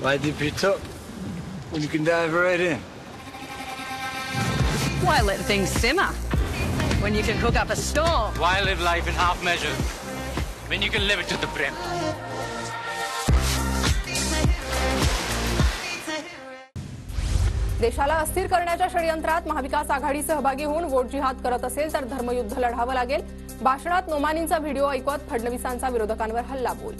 Why dip it up when you can dive right in? Why let things simmer when you can cook up a storm? Why live life in half measures when you can live it to the brim? देशाला अस्थिर करण्याच्या षडयंत्रात महाविकास आघाडी सहभागी होऊन vote जिहाद करत असेल तर धर्मयुद्ध लढावं लागेल। भाषणात नोमानींचा व्हिडिओ ऐकवत फडणवीसांचा विरोधकांवर हल्लाबोल।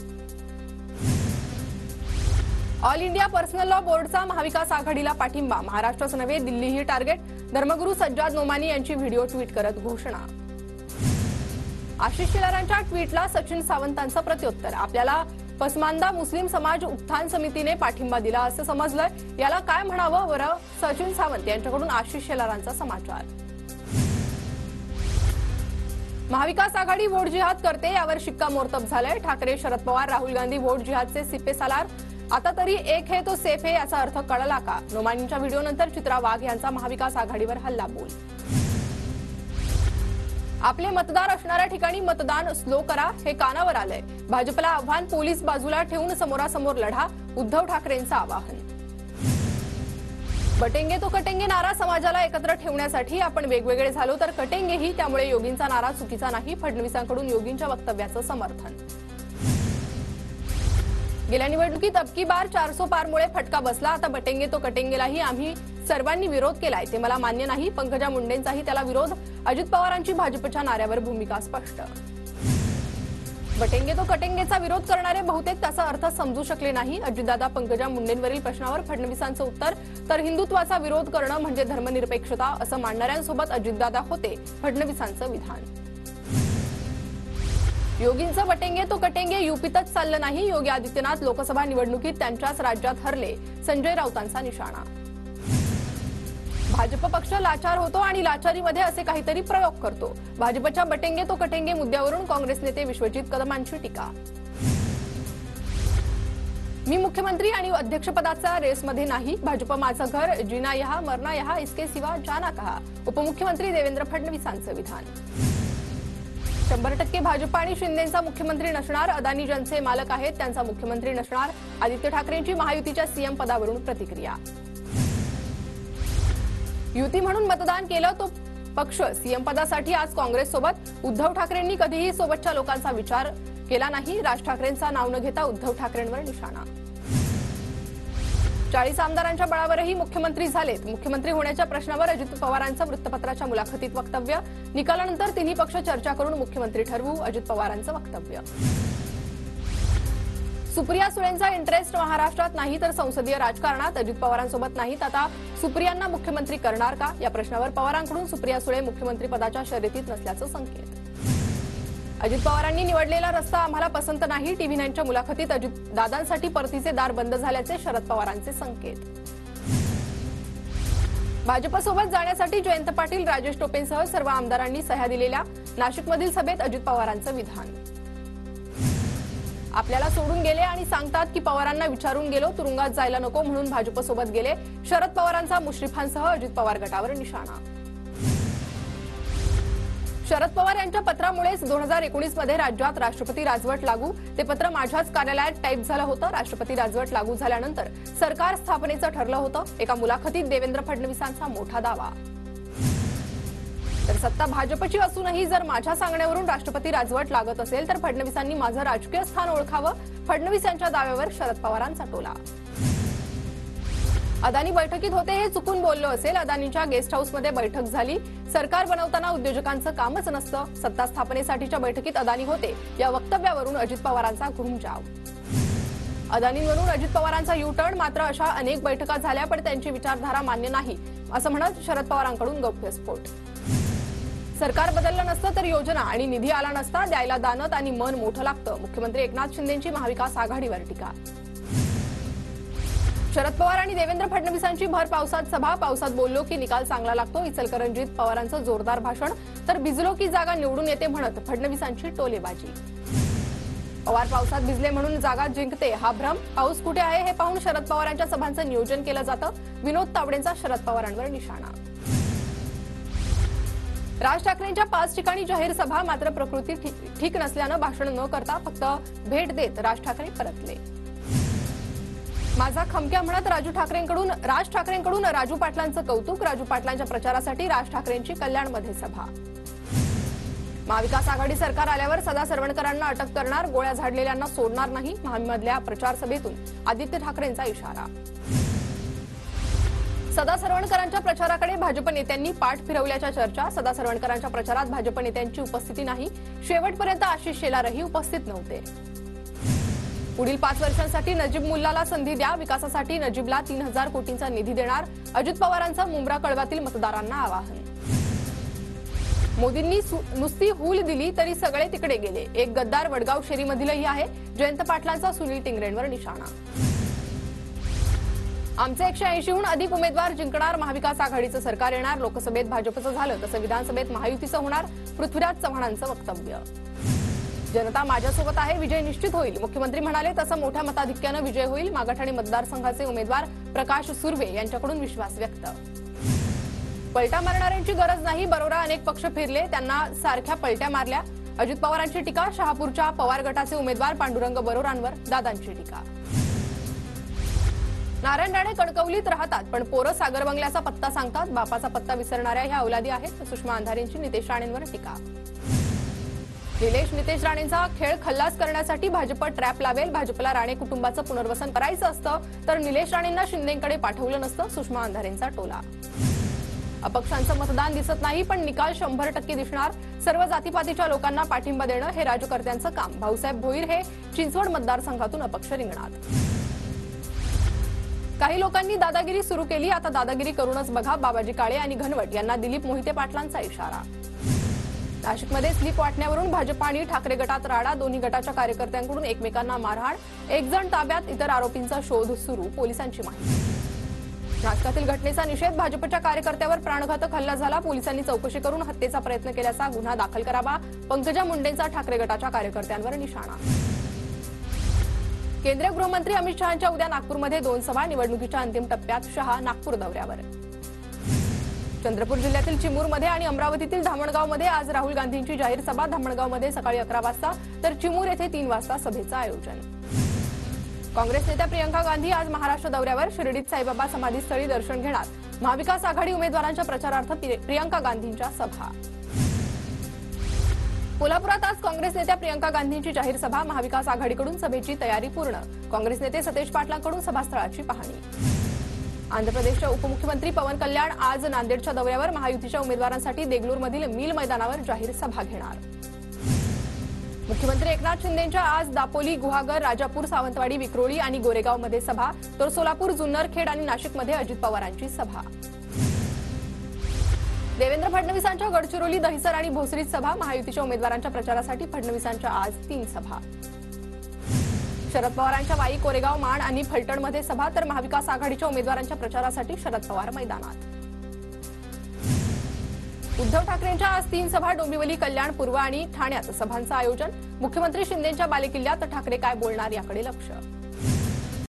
ऑल इंडिया पर्सनल लॉ बोर्डचा महाविकास आघाडीला पाठिंबा, महाराष्ट्रच नव्हे दिल्लीही टार्गेट, धर्मगुरू सज्जाद नोमानी यांची व्हिडिओ ट्विट करत घोषणा। आशिष शेलारांच्या ट्विटला सचिन सावंतांचं प्रत्युत्तर, आपल्याला पसमानदा मुस्लिम समाज उत्थान समितीने पाठिंबा दिला असं समजलंय, याला काय म्हणावं बरं? सचिन सावंत यांच्याकडून आशिष शेलारांचा समाचार। महाविकास आघाडी वोट जिहाद करते यावर शिक्कामोर्तब झालंय। ठाकरे, शरद पवार, राहुल गांधी वोट जिहादचे सिपे सालार, आता तरी एक है तो सेफ है याचा अर्थ कळला का? नोमानींच्या व्हिडिओनंतर चित्रा वाघ यांचा महाविकास आघाडीवर हल्लाबोल। आपले मतदार असणाऱ्या ठिकाणी मतदान स्लो करा, हे कानावर आलंय। भाजपला आव्हान, पोलीस बाजूला ठेवून समोरासमोर लढा, उद्धव ठाकरेंचं आवाहन। बटेंगे तो कटेंगे नारा समाजाला एकत्र ठेवण्यासाठी आपण वेगवेगळे झालो तर कटेंगेही, त्यामुळे योगींचा नारा चुकीचा नाही, फडणवीसांकडून योगींच्या वक्तव्याचं समर्थन। गेल्या निवडणुकीत अबकी बार 400 पारमुळे फटका बसला, आता बटेंगे तो कटेंगेलाही आम्ही सर्वांनी विरोध केलाय, ते मला मान्य नाही, पंकजा मुंडेंचाही त्याला विरोध, अजित पवारांची भाजपच्या नाऱ्यावर भूमिका स्पष्ट। बटेंगे तो कटेंगेचा विरोध करणारे बहुतेक त्याचा अर्थ समजू शकले नाही, अजितदादा पंकजा मुंडेंवरील प्रश्नावर फडणवीसांचं उत्तर, तर हिंदुत्वाचा विरोध करणं म्हणजे धर्मनिरपेक्षता असं मानणाऱ्यांसोबत अजितदादा होते, फडणवीसांचं विधान। योगींचं बटेंगे तो कटेंगे युपीतच चाललं नाही, योगी आदित्यनाथ लोकसभा निवडणुकीत त्यांच्याच राज्यात हरले, संजय राऊतांचा निशाणा। भाजप पक्ष लाचार होतो आणि लाचारीमध्ये असे काहीतरी प्रयोग करतो, भाजपच्या बटेंगे तो कटेंगे मुद्द्यावरून काँग्रेस नेते विश्वजित कदमांची टीका। मी मुख्यमंत्री आणि अध्यक्षपदाच्या रेसमध्ये नाही, भाजप माझं घर, जीना यहा मरना यहा, इसके सिवा जाना कहा, उपमुख्यमंत्री देवेंद्र फडणवीसांचं विधान। 100% भाजप आणि शिंदेंचा मुख्यमंत्री नसणार, अदानी ज्यांचे मालक आहेत त्यांचा मुख्यमंत्री नसणार, आदित्य ठाकरेंची महायुतीच्या सीएम पदावरून प्रतिक्रिया। युती म्हणून मतदान केलं तो पक्ष सीएम पदासाठी आज काँग्रेससोबत, उद्धव ठाकरेंनी कधीही सोबतच्या लोकांचा विचार केला नाही, राज ठाकरेंचा नाव न घेता उद्धव ठाकरेंवर निशाणा। 40 आमदारांच्या बळावरही मुख्यमंत्री झालेत, मुख्यमंत्री होण्याच्या प्रश्नावर अजित पवारांचं वृत्तपत्राच्या मुलाखतीत वक्तव्य, निकालानंतर तिन्ही पक्ष चर्चा करून मुख्यमंत्री ठरवू, अजित पवारांचं वक्तव्य। सुप्रिया सुळेंचा इंटरेस्ट महाराष्ट्रात नाही तर संसदीय राजकारणात, अजित पवारांसोबत नाहीत, आता सुप्रियांना मुख्यमंत्री करणार का या प्रश्नावर पवारांकडून सुप्रिया सुळे मुख्यमंत्री पदाच्या शर्यतीत नसल्याचं संकेत। अजित पवारांनी निवडलेला रस्ता आम्हाला पसंत नाही, टीव्ही9च्या मुलाखतीत अजित दादांसाठी परतीचे दार बंद झाल्याचे शरद पवारांचे संकेत। भाजपसोबत जाण्यासाठी जयंत पाटील, राजेश टोपेंसह सर्व आमदारांनी सह्या दिलेल्या नाशिकमधील सभेत अजित पवारांचं विधान। आपल्याला सोडून गेले आणि सांगतात की पवारांना विचारून गेलो, तुरुंगात जायला नको म्हणून भाजपसोबत गेले, शरद पवारांचा मुश्रीफांसह अजित पवार गटावर निशाणा। शरद पवार यांच्या पत्रामुळेच 2019 मध्ये राज्यात राष्ट्रपती राजवट लागू, ते पत्र माझ्याच कार्यालयात टाईप झालं होतं, राष्ट्रपती राजवट लागू झाल्यानंतर सरकार स्थापनेचं ठरलं होतं, एका मुलाखतीत देवेंद्र फडणवीसांचा मोठा दावा। तर सत्ता भाजपची असूनही जर माझ्या सांगण्यावरून राष्ट्रपती राजवट लागत असेल तर फडणवीसांनी माझं राजकीय स्थान ओळखावं, फडणवीस यांच्या दाव्यावर शरद पवारांचा टोला। अदानी बैठकीत होते हे चुकून बोललो असेल, अदानीच्या गेस्ट हाऊसमध्ये बैठक झाली, सरकार बनवताना उद्योजकांचं कामच नसतं, सत्ता स्थापनेसाठीच्या बैठकीत अदानी होते या वक्तव्यावरून अजित पवारांचा घुमजाव। अदानींवरून अजित पवारांचा युटर्न, मात्र अशा अनेक बैठका झाल्या पण त्यांची विचारधारा मान्य नाही असं म्हणत शरद पवारांकडून गौप्यस्फोट। सरकार बदललं नसतं तर योजना आणि निधी आला नसता, द्यायला दानत आणि मन मोठं लागतं, मुख्यमंत्री एकनाथ शिंदेंची महाविकास आघाडीवर टीका। शरद पवार आणि देवेंद्र फडणवीसांची भर पावसात सभा, पावसात बोललो की निकाल चांगला लागतो, इचलकरंजीत पवारांचं जोरदार भाषण, तर भिजलो की जागा निवडून येते म्हणत फडणवीसांची टोलेबाजी। पवार पावसात भिजले म्हणून जागा जिंकते हा भ्रम, पाऊस कुठे आहे हे पाहून शरद पवारांच्या सभांचं नियोजन केलं जातं, विनोद तावडेंचा शरद पवारांवर निशाणा। राज ठाकरेंच्या 5 ठिकाणी जाहीर सभा, मात्र प्रकृती ठीक नसल्यानं भाषण न करता फक्त भेट देत राज ठाकरे परतले। माझा खमक्या म्हणत राज ठाकरेंकडून राजू पाटलांचं कौतुक. राजू पाटलांच्या प्रचारासाठी राज ठाकरेंची कल्याणमध्ये सभा. महाविकास आघाडी सरकार आल्यावर सदा सरवणकरांना अटक करणार, गोळ्या झाडलेल्यांना सोडणार नाही. महामधल्या प्रचार सभेतून आदित्य ठाकरेंचा इशारा. सदा सरवणकरांच्या प्रचाराकडे भाजप नेत्यांनी पाठ फिरवल्याच्या चर्चा. सदा सरवणकरांच्या प्रचारात भाजप नेत्यांची उपस्थिती नाही. शेवटपर्यंत आशिष शेलारही उपस्थित नव्हते. पुढील 5 वर्षांसाठी नजीब मुल्लाला संधी द्या. विकासासाठी नजीबला 3000 कोटींचा निधी देणार. अजित पवारांचं मुंब्रा कळवातील मतदारांना आवाहन. मोदींनी नुसती हूल दिली तरी सगळे तिकडे गेले. एक गद्दार वडगाव शेरीमधीलही आहे. जयंत पाटलांचा सुनील टिंगरेंवर निशाणा. आमचे 180हून अधिक उमेदवार जिंकणार. महाविकास आघाडीचं सरकार येणार. लोकसभेत भाजपचं झालं तसं विधानसभेत महायुतीचं होणार. पृथ्वीराज चव्हाणांचं वक्तव्य. जनता माझ्यासोबत आहे, विजय निश्चित होईल. मुख्यमंत्री म्हणाले तसं मोठ्या मताधिक्यानं विजय होईल. मागाठाणे मतदारसंघाचे उमेदवार प्रकाश सुर्वे यांच्याकडून विश्वास व्यक्त. पलटा मारणाऱ्यांची गरज नाही. बरोरा अनेक पक्ष फिरले, त्यांना सारख्या पलट्या मारल्या. अजित पवारांची टीका. शहापूरच्या पवार गटाचे उमेदवार पांडुरंग बरोरांवर दादांची टीका. नारायण राणे कणकवलीत राहतात पण पोरं सागर बंगल्याचा पत्ता सांगतात. बापाचा पत्ता विसरणाऱ्या ह्या औलादी आहेत. सुषमा अंधारेंची नितेश राणेंवर टीका. नितेश राणेंचा खेळ खल्लास करण्यासाठी भाजप ट्रॅप लावेल. भाजपला राणे कुटुंबाचं पुनर्वसन करायचं असतं तर निलेश राणेंना शिंदेंकडे पाठवलं नसतं. सुषमा अंधारेंचा टोला. अपक्षांचं मतदान दिसत नाही पण निकाल 100% दिसणार. सर्व जातीपातीच्या लोकांना पाठिंबा देणं हे राजकर्त्यांचं काम. भाऊसाहेब भोईर हे चिंचवड मतदारसंघातून अपक्ष रिंगणात. काही लोकांनी दादागिरी सुरू केली, आता दादागिरी करूनच बघा. बाबाजी काळे आणि घनवट यांना दिलीप मोहिते पाटलांचा इशारा. नाशिकमध्ये स्लिप वाटण्यावरून भाजप आणि ठाकरे गटात राडा. दोन्ही गटाच्या कार्यकर्त्यांकडून एकमेकांना मारहाण. 1 जण ताब्यात, इतर आरोपींचा शोध सुरू. पोलिसांची माहिती. नाशिकातील घटनेचा निषेध. भाजपच्या कार्यकर्त्यावर प्राणघातक हल्ला झाला. पोलिसांनी चौकशी करून हत्येचा प्रयत्न केल्याचा गुन्हा दाखल करावा. पंकजा मुंडेंचा ठाकरे गटाच्या कार्यकर्त्यांवर निशाणा. केंद्रीय गृहमंत्री अमित शहांच्या उद्या नागपूरमध्ये 2 सभा. निवडणुकीच्या अंतिम टप्प्यात शहा नागपूर दौऱ्यावर. चंद्रपूर जिल्ह्यातील चिमूरमध्ये आणि अमरावतीतील धामणगावमध्ये आज राहुल गांधींची जाहीर सभा. धामणगावमध्ये सकाळी 11 वाजता तर चिमूर येथे 3 वाजता सभेचं आयोजन. काँग्रेस नेत्या प्रियंका गांधी आज महाराष्ट्र दौऱ्यावर. शिर्डीत साईबाबा समाधीस्थळी दर्शन घेणार. महाविकास आघाडी उमेदवारांच्या प्रचारार्थ प्रियंका गांधींच्या सभा. कोल्हापुरात आज काँग्रेस नेत्या प्रियंका गांधींची जाहीर सभा. महाविकास आघाडीकडून सभेची तयारी पूर्ण. काँग्रेस नेते सतेज पाटलांकडून सभास्थळाची पाहणी. आंध्र प्रदेशचे उपमुख्यमंत्री पवन कल्याण आज नांदेडच्या दौऱ्यावर. महायुतीच्या उमेदवारांसाठी देगलूरमधील मिल मैदानावर जाहीर सभा घेणार. मुख्यमंत्री एकनाथ शिंदेंच्या आज दापोली, गुहागर, राजापूर, सावंतवाडी, विक्रोळी आणि गोरेगावमध्ये सभा. तर सोलापूर, जुन्नरखेड आणि नाशिकमध्ये अजित पवारांची सभा. देवेंद्र फडणवीसांच्या गडचिरोली, दहिसर आणि भोसरीत सभा. महायुतीच्या उमेदवारांच्या प्रचारासाठी फडणवीसांच्या आज 3 सभा. शरद पवारांच्या वाई, कोरेगाव, माण आणि फलटणमध्ये सभा. तर महाविकास आघाडीच्या उमेदवारांच्या प्रचारासाठी शरद पवार मैदानात. उद्धव ठाकरेंच्या आज 3 सभा. डोंबिवली, कल्याण, पूर्व आणि ठाण्यात सभांचं आयोजन. मुख्यमंत्री शिंदेंच्या बालेकिल्ल्यात ठाकरे काय बोलणार याकडे लक्ष.